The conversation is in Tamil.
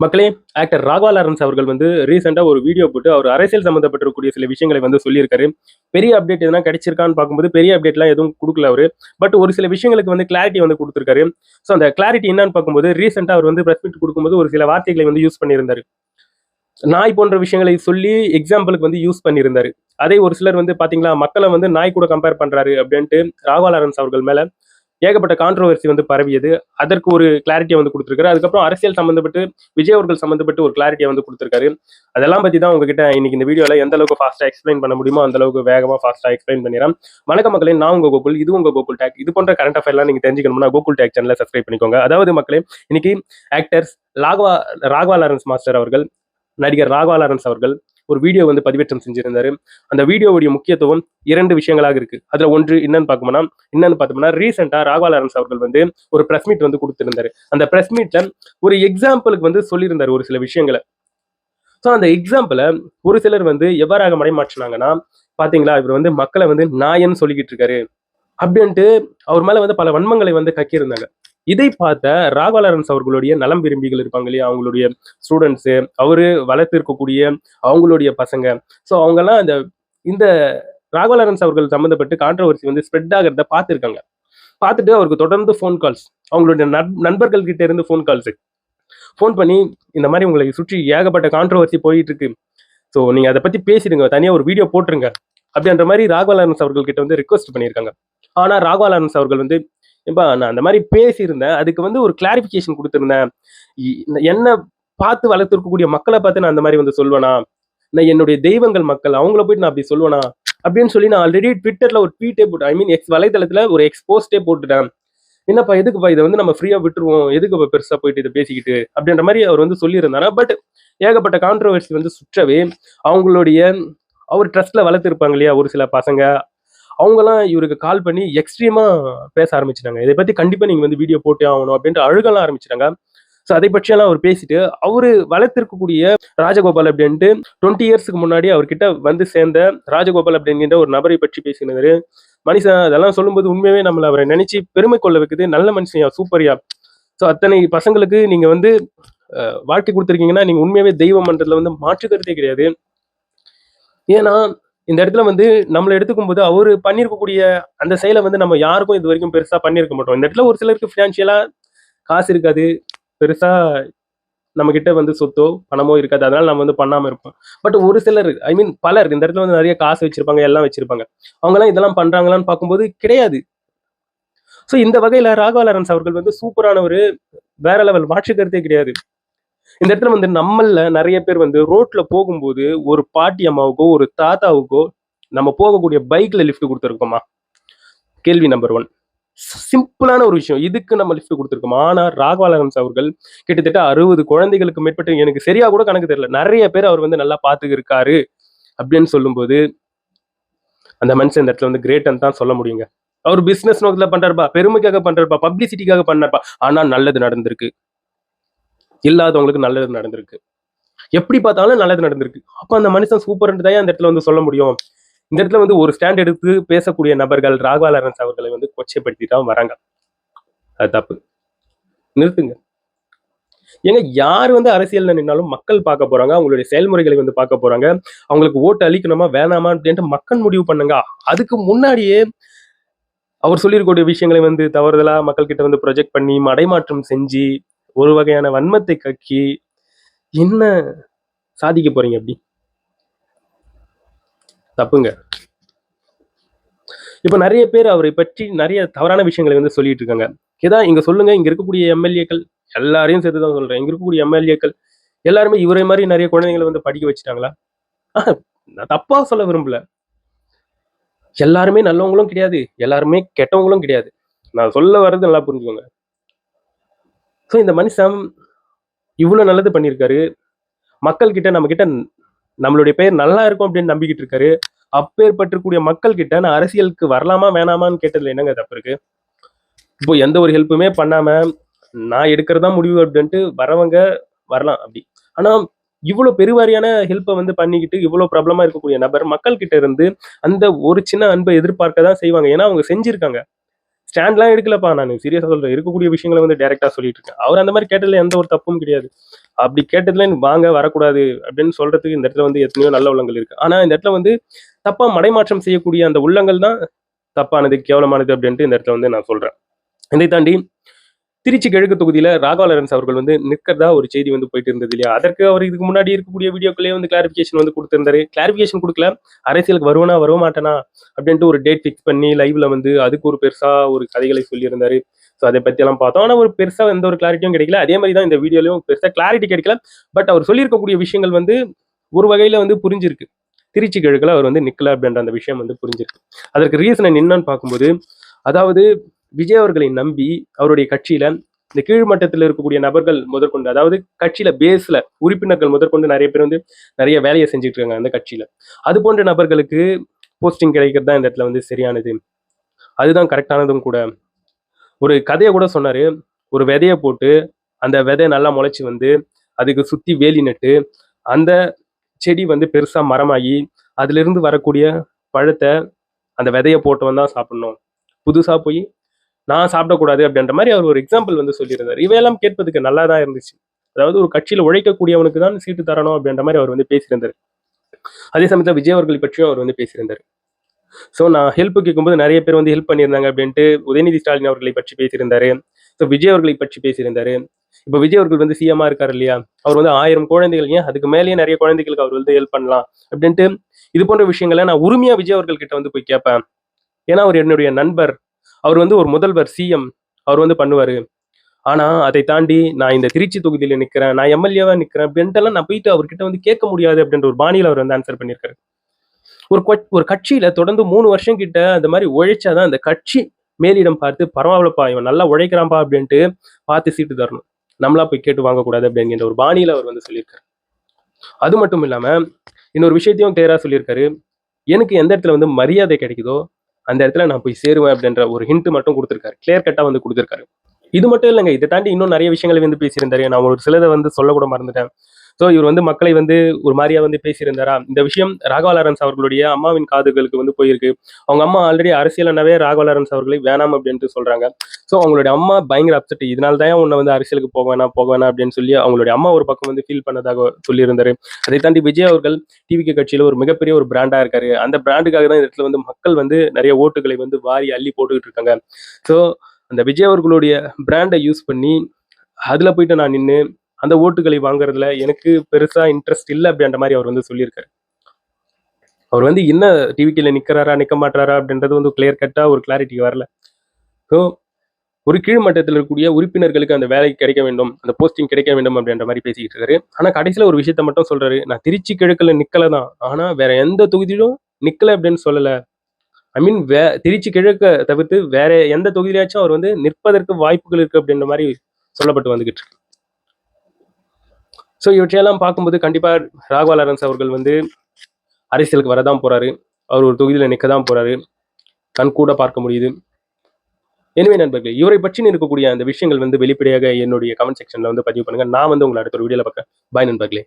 மக்களே, ஆக்டர் ராகவா லாரன்ஸ் அவர்கள் வந்து ரீசெண்டா ஒரு வீடியோ போட்டு அவர் அரசியல் சம்மந்தப்பட்டிருக்கக்கூடிய சில விஷயங்களை வந்து சொல்லியிருக்காரு. பெரிய அப்டேட் எதுனா கிடைச்சிருக்கான்னு பார்க்கும்போது, பெரிய அப்டேட்லாம் எதுவும் குடுக்கல அவரு. பட் ஒரு சில விஷயங்களுக்கு வந்து கிளாரிட்டி வந்து குடுத்திருக்காரு. ஸோ அந்த கிளாரிட்டி என்னன்னு பார்க்கும்போது, ரீசெண்டா அவர் வந்து பிரஸ் மீட் குடுக்கும்போது ஒரு சில வார்த்தைகளை வந்து யூஸ் பண்ணியிருந்தாரு. நாய் போன்ற விஷயங்களை சொல்லி எக்ஸாம்பிளுக்கு வந்து யூஸ் பண்ணியிருந்தாரு. அதே ஒரு சிலர் வந்து பார்த்தீங்களா, மக்கள வந்து நாய் கூட கம்பேர் பண்றாரு அப்படின்ட்டு ராகவா லாரன்ஸ் அவர்கள் மேல ஏகப்பட்ட கான்ட்ரோவர்சி வந்து பரவியது. அதற்கு ஒரு கிளாரிட்டிய வந்து குடுத்திருக்காரு. அதுக்கப்புறம் அரசியல் சம்மந்தப்பட்டு, விஜய் அவர்கள் சம்மந்தப்பட்டு ஒரு கிளாரிட்டிய வந்து குடுத்திருக்காரு. அதெல்லாம் பத்தி தான் உங்ககிட்ட இன்னைக்கு இந்த வீடியோல எந்த அளவுக்கு ஃபாஸ்ட்டா எக்ஸ்பிளைன் பண்ண முடியுமோ, அந்த அளவுக்கு வேகமா, ஃபாஸ்ட்டா எக்ஸ்பிளைன் பண்ணிறேன். வணக்கம் மக்களே, நான் உங்க கோகுல். இது உங்க கோகுல் டேக். இது போன்ற கரண்ட் அஃபேர்லாம் நீங்க தெரிஞ்சுக்கணும்னா, கோகுல் டேக் சேனல சப்ஸ்கிரைப் பண்ணிக்கோங்க. அதாவது மக்களே, இன்னைக்கு actors Raghava Raghava Lawrence master அவர்கள், நடிகர் ராகவா லாரன்ஸ் அவர்கள் ஒரு வீடியோ வந்து பதிவேற்றம் செஞ்சிருந்தாரு. அந்த வீடியோவுடைய முக்கியத்துவம் 2 விஷயங்களாக இருக்கு. அதுல ஒன்று என்னன்னு பார்த்தோம்னா ரீசெண்டா ராகவா லாரன்ஸ் அவர்கள் வந்து ஒரு பிரஸ் மீட் வந்து கொடுத்திருந்தாரு. அந்த பிரஸ் மீட்ல ஒரு எக்ஸாம்பிளுக்கு வந்து சொல்லியிருந்தாரு ஒரு சில விஷயங்களை. ஸோ அந்த எக்ஸாம்பிள ஒரு சிலர் வந்து எவ்வாறாக மடைமாற்றினாங்கன்னா, பாத்தீங்களா, இவர் வந்து மக்களை வந்து நாயன்னு சொல்லிக்கிட்டு இருக்காரு அப்படின்ட்டு அவர் மேல வந்து பல வன்மங்களை வந்து கக்கியிருந்தாங்க. இதை பார்த்த ராகவா லாரன்ஸ் அவர்களுடைய நலம் விரும்பிகள் இருப்பாங்க இல்லையா, அவங்களுடைய ஸ்டூடெண்ட்ஸ், அவரு வளர்த்து இருக்கக்கூடிய அவங்களுடைய பசங்க, ஸோ அவங்கெல்லாம் இந்த ராகவா லாரன்ஸ் அவர்கள் சம்பந்தப்பட்டு கான்ட்ரவர்சி வந்து ஸ்ப்ரெட் ஆகிறத பார்த்துருக்காங்க. பார்த்துட்டு அவருக்கு தொடர்ந்து ஃபோன் கால்ஸ், அவங்களுடைய நண்பர்கள் கிட்ட இருந்து ஃபோன் பண்ணி இந்த மாதிரி உங்களை சுற்றி ஏகப்பட்ட கான்ட்ரவர்சி போயிட்டு இருக்கு, ஸோ நீங்க அதை பத்தி பேசிடுங்க, தனியா ஒரு வீடியோ போட்டுருங்க அப்படின்ற மாதிரி ராகவா லாரன்ஸ் அவர்கள் கிட்ட வந்து ரிக்வஸ்ட் பண்ணியிருக்காங்க. ஆனா ராகவா லாரன்ஸ் அவர்கள் வந்து, ஏப்பா நான் அந்த மாதிரி பேசியிருந்தேன், அதுக்கு வந்து ஒரு கிளாரிபிகேஷன் கொடுத்திருந்தேன், என்ன பார்த்து வளர்த்துருக்கக்கூடிய மக்களை பார்த்து நான் அந்த மாதிரி வந்து சொல்வேனா, நான் என்னுடைய தெய்வங்கள் மக்கள் அவங்கள போயிட்டு நான் அப்படி சொல்வேனா அப்படின்னு சொல்லி நான் ஆல்ரெடி ட்விட்டர்ல ஒரு ட்வீட்டே போட்டேன், ஐ மீன் எக்ஸ் வலைதளத்துல ஒரு எக்ஸ்போஸ்டே போட்டுட்டேன். என்னப்பா எதுக்குப்பா இதை வந்து நம்ம ஃப்ரீயா விட்டுருவோம், எதுக்கு பெருசா போயிட்டு இதை பேசிக்கிட்டு அப்படின்ற மாதிரி அவர் வந்து சொல்லியிருந்தாரா. பட் ஏகப்பட்ட கான்ட்ரவர்சி வந்து சுற்றவே அவங்களுடைய அவர் ட்ரஸ்ட்ல வளர்த்துருப்பாங்க இல்லையா ஒரு சில பசங்க, அவங்கலாம் இவருக்கு கால் பண்ணி எக்ஸ்ட்ரீமா பேச ஆரம்பிச்சிட்டாங்க. இதை பத்தி கண்டிப்பா நீங்க வந்து வீடியோ போட்டே ஆகணும் அப்படின்ட்டு அழுகலாம் ஆரம்பிச்சிட்டாங்க. ஸோ அதை பற்றியெல்லாம் அவர் பேசிட்டு அவரு வளர்த்திருக்கக்கூடிய ராஜகோபால் அப்படின்ட்டு 20 இயர்ஸ்க்கு முன்னாடி அவர்கிட்ட வந்து சேர்ந்த ராஜகோபால் அப்படிங்கிற ஒரு நபரை பற்றி பேசினாரு. மனுஷன் அதெல்லாம் சொல்லும்போது உண்மையாவே நம்மள அவரை நினைச்சு பெருமை கொள்ள வைக்குது. நல்ல மனுஷன்யா, சூப்பர்யா. ஸோ அத்தனை பசங்களுக்கு நீங்க வந்து வாழ்க்கை கொடுத்துருக்கீங்கன்னா நீங்க உண்மையாவே தெய்வம்ன்றதுல வந்து மாற்று கருத்தே கிடையாது. ஏன்னா இந்த இடத்துல வந்து நம்மளை எடுத்துக்கும் போது அவரு பண்ணியிருக்கக்கூடிய அந்த செயலை வந்து நம்ம யாருக்கும் இது வரைக்கும் பெருசா பண்ணியிருக்க மாட்டோம். இந்த இடத்துல ஒரு சிலருக்கு ஃபினான்ஷியலா காசு இருக்காது, பெருசா நம்ம கிட்ட வந்து சொத்தோ பணமோ இருக்காது, அதனால நம்ம வந்து பண்ணாம இருப்போம். பட் ஒரு சிலர், ஐ மீன் பலர் இந்த இடத்துல வந்து நிறைய காசு வச்சிருப்பாங்க, எல்லாம் வச்சிருப்பாங்க, அவங்க எல்லாம் இதெல்லாம் பண்றாங்களான்னு பார்க்கும்போது கிடையாது. ஸோ இந்த வகையில ராகவா லாரன்ஸ் அவர்கள் வந்து சூப்பரான ஒரு வேற லெவல், மாற்று கருத்தே கிடையாது. இந்த இடத்துல வந்து நம்மள நிறைய பேர் வந்து ரோட்ல போகும்போது ஒரு பாட்டி அம்மாவுக்கோ ஒரு தாத்தாவுக்கோ நம்ம போகக்கூடிய பைக்ல லிஃப்ட் கொடுத்துருக்கோமா? கேள்வி நம்பர் 1. சிம்பிளான ஒரு விஷயம், இதுக்கு நம்ம லிஃப்ட் கொடுத்துருக்கோம். ஆனா ராகவா லாரன்ஸ் அவர்கள் கிட்டத்தட்ட 60 குழந்தைகளுக்கு மேற்பட்டு, எனக்கு சரியா கூட கணக்கு தெரியல, நிறைய பேர் அவர் வந்து நல்லா பார்த்து இருக்காரு அப்படின்னு சொல்லும்போது அந்த மனுஷன் இந்த இடத்துல வந்து கிரேட்ன்னு தான் சொல்ல முடியுங்க. அவர் பிசினஸ் நோக்கத்துல பண்றாருப்பா, பெருமைக்காக பண்றாருப்பா, பப்ளிசிட்டிக்காக பண்ணாருப்பா, ஆனா நல்லது நடந்திருக்கு. இல்லாதவங்களுக்கு நல்லது நடந்திருக்கு. எப்படி பார்த்தாலும் நல்லது நடந்திருக்கு. அப்ப அந்த மனுஷன் சூப்பர்ன்னு தான் அந்த இடத்துல வந்து சொல்ல முடியும். இந்த இடத்துல வந்து ஒரு ஸ்டாண்ட் எடுத்து பேசக்கூடிய நபர்கள் ராகவா லாரன்ஸ் அவர்களை வந்து கொச்சைப்படுத்தி தான் வராங்க. அது தப்பு. நிறுத்துங்க. ஏங்க, யார் வந்து அரசியல்ல நின்னாலும் மக்கள் பார்க்க போறாங்க, அவங்களுடைய செயல்முறைகளை வந்து பார்க்க போறாங்க. அவங்களுக்கு ஓட்டு அளிக்கணுமா வேணாமா அப்படின்ட்டு மக்கள் முடிவு பண்ணுங்க. அதுக்கு முன்னாடியே அவர் சொல்லியிருக்கக்கூடிய விஷயங்களை வந்து தவறுதலா மக்கள் கிட்ட வந்து ப்ரொஜெக்ட் பண்ணி மடைமாற்றம் செஞ்சு ஒரு வகையான வன்மத்தை கக்கி என்ன சாதிக்க போறீங்க அப்படி? தப்புங்க. இப்ப நிறைய பேர் அவரை பற்றி நிறைய தவறான விஷயங்களை வந்து சொல்லிட்டு இருக்காங்க. இங்க சொல்லுங்க, இங்க இருக்கக்கூடிய எம்எல்ஏக்கள் எல்லாரையும் சேர்த்துதான் சொல்றேன், இங்க இருக்கக்கூடிய எம்எல்ஏக்கள் எல்லாருமே இவரை மாதிரி நிறைய குழந்தைங்களை வந்து படிக்க வச்சுட்டாங்களா? நான் தப்பா சொல்ல விரும்பல. எல்லாருமே நல்லவங்களும் கிடையாது, எல்லாருமே கெட்டவங்களும் கிடையாது. நான் சொல்ல வர்றது நல்லா புரிஞ்சுக்கோங்க. ஸோ இந்த மனுஷன் இவ்வளவு நல்லது பண்ணியிருக்காரு. மக்கள் கிட்ட, நம்ம கிட்ட நம்மளுடைய பெயர் நல்லா இருக்கும் அப்படின்னு நம்பிக்கிட்டு இருக்காரு. அப்பேற்பட்டிருக்கக்கூடிய மக்கள் கிட்ட நான் அரசியலுக்கு வரலாமா வேணாமான்னு கேட்டதுல என்னங்க தப்பு இருக்கு? இப்போ எந்த ஒரு ஹெல்ப்புமே பண்ணாம நான் எடுக்கிறதா முடிவு அப்படின்ட்டு வரவங்க வரலாம் அப்படி. ஆனா இவ்வளவு பெருவாரியான ஹெல்ப்பை வந்து பண்ணிக்கிட்டு இவ்வளவு பிரபலமா இருக்கக்கூடிய நபர் மக்கள் கிட்ட இருந்து அந்த ஒரு சின்ன அன்பை எதிர்பார்க்க தான் செய்வாங்க. ஏன்னா அவங்க செஞ்சிருக்காங்க. ஸ்டாண்ட்லாம் எடுக்கலப்பா. நான் சீரியஸா சொல்றேன். இருக்கக்கூடிய விஷயங்கள வந்து டைரக்ட்டா சொல்லிட்டு இருக்கேன். அவர் அந்த மாரி கேட்டதுல எந்த ஒரு தப்பும் கிடையாது. அப்படி கேட்டதுல வாங்க வரக்கூடாது அப்படின்னு சொல்றதுக்கு இந்த இடத்துல வந்து எத்தனையோ நல்ல உள்ளங்கள் இருக்கு. ஆனா இந்த இடத்துல வந்து தப்பா மடைமாற்றம் செய்யக்கூடிய அந்த உள்ளங்கள் தான் தப்பானது, கேவலமானது அப்படின்ட்டு இந்த இடத்துல வந்து நான் சொல்றேன். இதை தாண்டி திருச்சி கிழக்கு தொகுதியில ராகவா லாரன்ஸ் அவர்கள் வந்து நிற்கிறதா ஒரு செய்தி வந்து போயிட்டு இருந்தது இல்லையா? அதற்கு அவர் இதுக்கு முன்னாடி இருக்கக்கூடிய வீடியோக்குள்ளேயே வந்து கிளாரிஃபிகேஷன் வந்து குடுத்திருந்தாரு. கிளாரிஃபிகேஷன் குடுக்கல. அரசியலுக்கு வருவனா, வரமாட்டேனா அப்படின்ட்டு ஒரு டேட் ஃபிக்ஸ் பண்ணி லைவ்ல வந்து அதுக்கு ஒரு பெருசா ஒரு கதைகளை சொல்லியிருந்தாரு. ஸோ அதை பத்தியெல்லாம் பார்த்தோம். ஆனா ஒரு பெருசா எந்த ஒரு கிளாரிட்டியும் கிடைக்கல. அதே மாரி தான் இந்த வீடியோலயும் பெருசா கிளாரிட்டி கிடைக்கல. பட் அவர் சொல்லியிருக்கக்கூடிய விஷயங்கள் வந்து ஒரு வகையில வந்து புரிஞ்சிருக்கு. திருச்சி கிழக்குல அவர் வந்து நிக்கல அப்படின்ற அந்த விஷயம் வந்து புரிஞ்சிருக்கு. அதற்கு ரீசன் என்னன்னு பார்க்கும்போது, அதாவது விஜய் அவர்களை நம்பி அவருடைய கட்சியில இந்த கீழ் மட்டத்தில் இருக்கக்கூடிய நபர்கள் முதற்கொண்டு, அதாவது கட்சியில பேஸ்ல உறுப்பினர்கள் முதற்கொண்டு நிறைய பேர் வந்து நிறைய வேலையை செஞ்சுட்டு இருக்காங்க அந்த கட்சியில. அது போன்ற நபர்களுக்கு போஸ்டிங் கிடைக்கிறது தான் இந்த இடத்துல வந்து சரியானது. அதுதான் கரெக்டானதும் கூட. ஒரு கதைய கூட சொன்னாரு. ஒரு விதைய போட்டு அந்த விதை நல்லா முளைச்சு வந்து அதுக்கு சுத்தி வேலி நட்டு அந்த செடி வந்து பெருசா மரமாகி அதிலிருந்து வரக்கூடிய பழத்தை அந்த விதைய போட்டவன் தான் சாப்பிடணும். புதுசா போய் நான் சாப்பிடக்கூடாது அப்படின்ற மாதிரி அவர் ஒரு எக்ஸாம்பிள் வந்து சொல்லியிருந்தார். இவையெல்லாம் கேட்பதுக்கு நல்லா தான் இருந்துச்சு. அதாவது ஒரு கட்சியில உழைக்கக்கூடியவனுக்கு தான் சீட்டு தரணும் அப்படின்ற மாதிரி அவர் வந்து பேசியிருந்தார். அதே சமயத்தில் விஜய் அவர்களை பற்றியும் அவர் வந்து பேசியிருந்தார். ஸோ நான் ஹெல்ப் கேட்கும்போது நிறைய பேர் வந்து ஹெல்ப் பண்ணியிருந்தாங்க அப்படின்ட்டு உதயநிதி ஸ்டாலின் அவர்களை பற்றி பேசியிருந்தாரு. ஸோ விஜய் அவர்களை பற்றி பேசியிருந்தாரு. இப்போ விஜய் அவர்கள் வந்து சிஎம்மா இருக்காரு இல்லையா? அவர் வந்து 1000 குழந்தைகள் ஏன் அதுக்கு மேலேயே நிறைய குழந்தைகளுக்கு அவர் வந்து ஹெல்ப் பண்ணலாம் அப்படின்ட்டு இது போன்ற விஷயங்களை நான் உரிமையா விஜய் அவர்கள் கிட்ட வந்து போய் கேட்பேன். ஏன்னா அவர் என்னுடைய நண்பர். அவர் வந்து ஒரு முதல்வர் சிஎம். அவர் வந்து பண்ணுவாரு. ஆனா அதை தாண்டி நான் இந்த திருச்சி தொகுதியில நிக்கிறேன், நான் எம்எல்ஏவா நிக்கிறேன் அப்படின்ட்டுலாம் நான் போயிட்டு அவர்கிட்ட வந்து கேட்க முடியாது அப்படின்ற ஒரு பாணியில அவர் வந்து ஆன்சர் பண்ணியிருக்காரு. ஒரு கட்சியில தொடர்ந்து 3 வருஷம் கிட்ட அந்த மாதிரி உழைச்சாதான் அந்த கட்சி மேலிடம் பார்த்து பரவாயில்லப்பா இவன் நல்லா உழைக்கிறான்பா அப்படின்ட்டு பார்த்து சீட்டு தரணும். நம்மளா போய் கேட்டு வாங்கக்கூடாது அப்படிங்கிற ஒரு பாணியில அவர் வந்து சொல்லியிருக்காரு. அது மட்டும் இல்லாம இன்னொரு விஷயத்தையும் கிளியரா சொல்லியிருக்காரு. எனக்கு எந்த இடத்துல வந்து மரியாதை கிடைக்குதோ அந்த இடத்துல நான் போய் சேருவேன் அப்படின்ற ஒரு ஹிண்ட் மட்டும் கொடுத்திருக்காரு. கிளியர் கட்டா வந்து கொடுத்திருக்காரு. இது மட்டும் இல்லைங்க. இதை தாண்டி இன்னும் நிறைய விஷயங்களை வந்து பேசியிருந்தாரு. நான் ஒரு சிலதை வந்து சொல்ல கூட மறந்துட்டேன். ஸோ இவர் வந்து மக்களை வந்து ஒரு மாதிரியா வந்து பேசியிருந்தாரா? இந்த விஷயம் ராகவா லாரன்ஸ் அவர்களுடைய அம்மாவின் காதுகளுக்கு வந்து போயிருக்கு. அவங்க அம்மா ஆல்ரெடி அரசியல்னாவே ராகவா லாரன்ஸ் அவர்களை வேணாம் அப்படின்ட்டு சொல்றாங்க. ஸோ அவங்களுடைய அம்மா பயங்கர அப்செட். இதனால தான் உன்னை வந்து அரசியலுக்கு போக வேணாம் அப்படின்னு சொல்லி அவங்களுடைய அம்மா ஒரு பக்கம் வந்து ஃபீல் பண்ணதாக சொல்லியிருந்தாரு. அதை தாண்டி விஜய் அவர்கள் டிவிகே கட்சியில ஒரு மிகப்பெரிய ஒரு பிராண்டா இருக்காரு. அந்த பிராண்டுக்காக தான் இந்த இடத்துல வந்து மக்கள் வந்து நிறைய ஓட்டுகளை வந்து வாரி அள்ளி போட்டுக்கிட்டு இருக்காங்க. ஸோ அந்த விஜய் அவர்களுடைய பிராண்டை யூஸ் பண்ணி அதுல போயிட்டு நான் நின்று அந்த ஓட்டுகளை வாங்குறதுல எனக்கு பெருசா இன்ட்ரெஸ்ட் இல்லை அப்படின்ற மாதிரி அவர் வந்து சொல்லியிருக்காரு. அவர் வந்து என்ன டிவிக்கில நிக்கிறாரா நிக்க மாட்டாரா அப்படின்றது வந்து கிளியர் கட்டா ஒரு கிளாரிட்டி வரல. ஸோ ஒரு கீழ் மட்டத்தில் இருக்கக்கூடிய உறுப்பினர்களுக்கு அந்த வேலை கிடைக்க வேண்டும், அந்த போஸ்டிங் கிடைக்க வேண்டும் அப்படின்ற மாதிரி பேசிக்கிட்டு இருக்காரு. ஆனா கடைசியில ஒரு விஷயத்த மட்டும் சொல்றாரு. நான் திருச்சி கிழக்குல நிக்கல தான். ஆனா வேற எந்த தொகுதியிலும் நிக்கல அப்படின்னு சொல்லல. ஐ மீன் திருச்சி கிழக்க தவிர்த்து வேற எந்த தொகுதியிலாச்சும் அவர் வந்து நிற்பதற்கு வாய்ப்புகள் இருக்கு அப்படின்ற மாதிரி சொல்லப்பட்டு வந்துகிட்டு இருக்கு. ஸோ இவற்றையெல்லாம் பார்க்கும்போது கண்டிப்பா ராகவா லாரன்ஸ் அவர்கள் வந்து அரசியலுக்கு வரதான் போறாரு. அவர் ஒரு தொகுதியில நிக்க தான் போறாரு. கண் கூட பார்க்க முடியுது. எனவே நண்பர்களே, இவரை பற்றி இருக்கக்கூடிய அந்த விஷயங்கள் வந்து வெளிப்படையாக என்னுடைய கமெண்ட் செக்ஷன்ல வந்து பதிவு பண்ணுங்க. நான் வந்து உங்களை அடுத்த ஒரு வீடியோல பார்க்குறேன். பாய் நண்பர்களே.